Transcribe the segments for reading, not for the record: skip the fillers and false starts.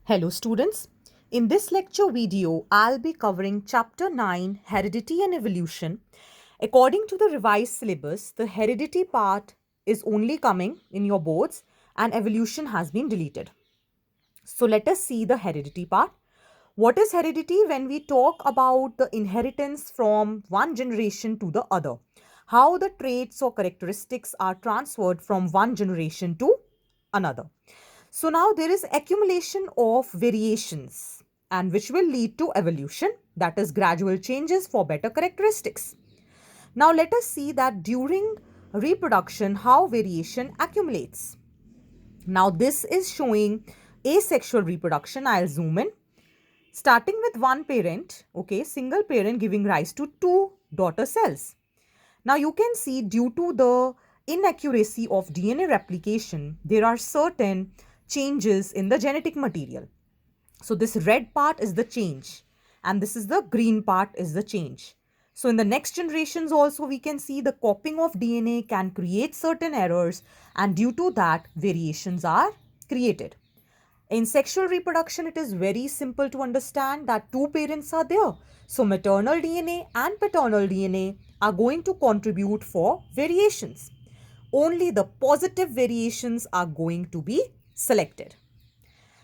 Hello students. In this lecture video, I'll be covering chapter 9, Heredity and Evolution. According to the revised syllabus, the heredity part is only coming in your boards and evolution has been deleted. So let us see the heredity part. What is heredity? When we talk about the inheritance from one generation to the other, how the traits or characteristics are transferred from one generation to another. So now there is accumulation of variations and which will lead to evolution, that is gradual changes for better characteristics. Now let us see that during reproduction how variation accumulates. Now this is showing asexual reproduction. I'll zoom in. Starting with one parent, okay, single parent giving rise to two daughter cells. Now you can see due to the inaccuracy of DNA replication, there are certain changes in the genetic material. So this red part is the change and this is the green part is the change. So in the next generations also we can see the copying of DNA can create certain errors and due to that variations are created. In sexual reproduction, it is very simple to understand that two parents are there. So maternal DNA and paternal DNA are going to contribute for variations. Only the positive variations are going to be selected.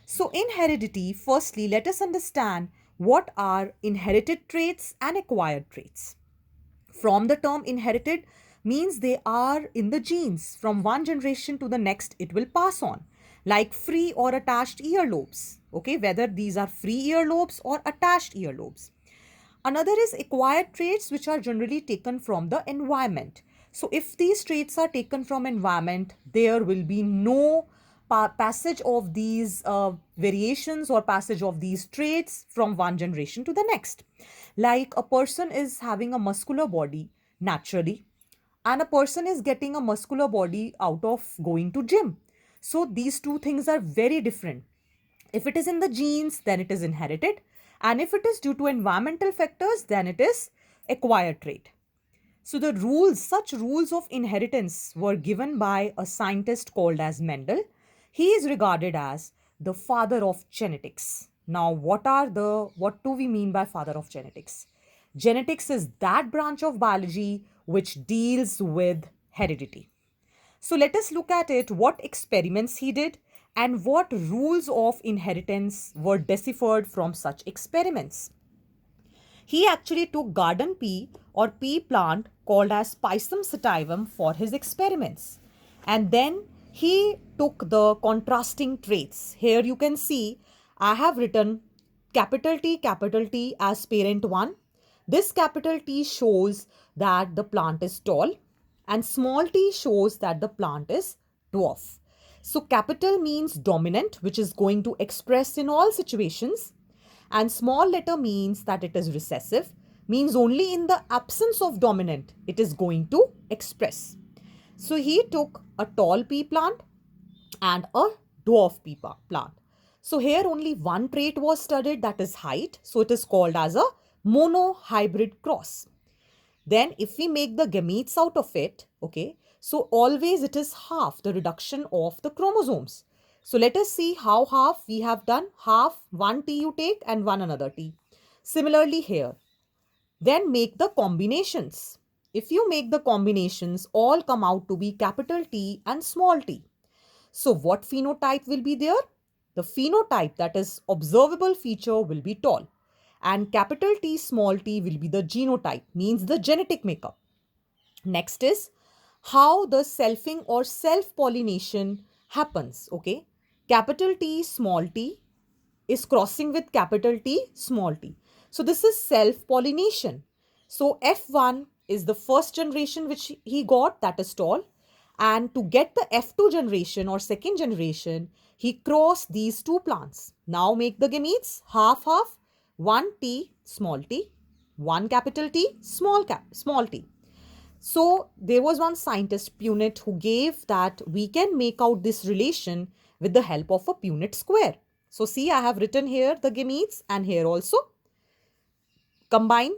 So in heredity, firstly, let us understand what are inherited traits and acquired traits. From the term inherited means they are in the genes. From one generation to the next, it will pass on, like free or attached earlobes. Okay, whether these are free earlobes or attached earlobes. Another is acquired traits, which are generally taken from the environment. So if these traits are taken from environment, there will be no passage of these variations or passage of these traits from one generation to the next. Like a person is having a muscular body naturally, and a person is getting a muscular body out of going to gym. So these two things are very different. If it is in the genes, then it is inherited. And if it is due to environmental factors, then it is acquired trait. So the rules, such rules of inheritance were given by a scientist called as Mendel. He is regarded as the father of genetics. Now, what do we mean by father of genetics? Genetics is that branch of biology which deals with heredity. So let us look at it, what experiments he did and what rules of inheritance were deciphered from such experiments. He actually took garden pea or pea plant called as Pisum sativum for his experiments. And then he took the contrasting traits. Here you can see I have written capital T as parent 1. This capital T shows that the plant is tall and small t shows that the plant is dwarf. So capital means dominant, which is going to express in all situations, and small letter means that it is recessive, means only in the absence of dominant it is going to express. So he took a tall pea plant and a dwarf pea plant. So here only one trait was studied, that is height. So it is called as a monohybrid cross. Then if we make the gametes out of it, okay, so always it is half the reduction of the chromosomes. So let us see how half we have done. Half, one T you take and one another T. Similarly here. Then make the combinations. If you make the combinations, all come out to be capital T and small t. So what phenotype will be there? The phenotype, that is observable feature, will be tall. And capital T small t will be the genotype, means the genetic makeup. Next is how the selfing or self-pollination happens. Okay. Capital T small t is crossing with capital T small t. So this is self-pollination. So F1 is the first generation which he got, that is tall. And to get the F2 generation or second generation, he crossed these two plants. Now make the gametes half half, 1 T small t, 1 capital T small t. So there was one scientist, Punnett, who gave that we can make out this relation with the help of a Punnett square. So see, I have written here the gametes and here also. Combine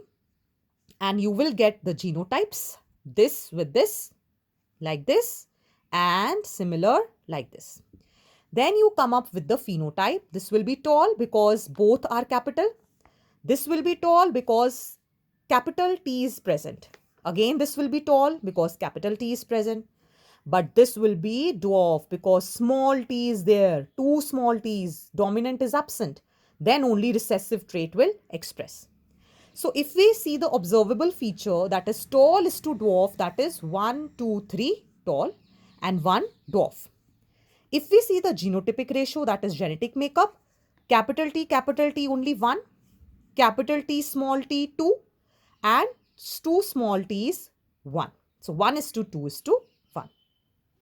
and you will get the genotypes, this with this, like this, and similar like this. Then you come up with the phenotype. This will be tall because both are capital. This will be tall because capital T is present. Again, this will be tall because capital T is present. But this will be dwarf because small t is there. Two small t's. Dominant is absent. Then only recessive trait will express. So if we see the observable feature, that is tall is to dwarf, that is 1, 2, 3 tall and 1 dwarf. If we see the genotypic ratio, that is genetic makeup, capital T only 1, capital T small t 2 and 2 small t's 1. So 1 is to 2 is to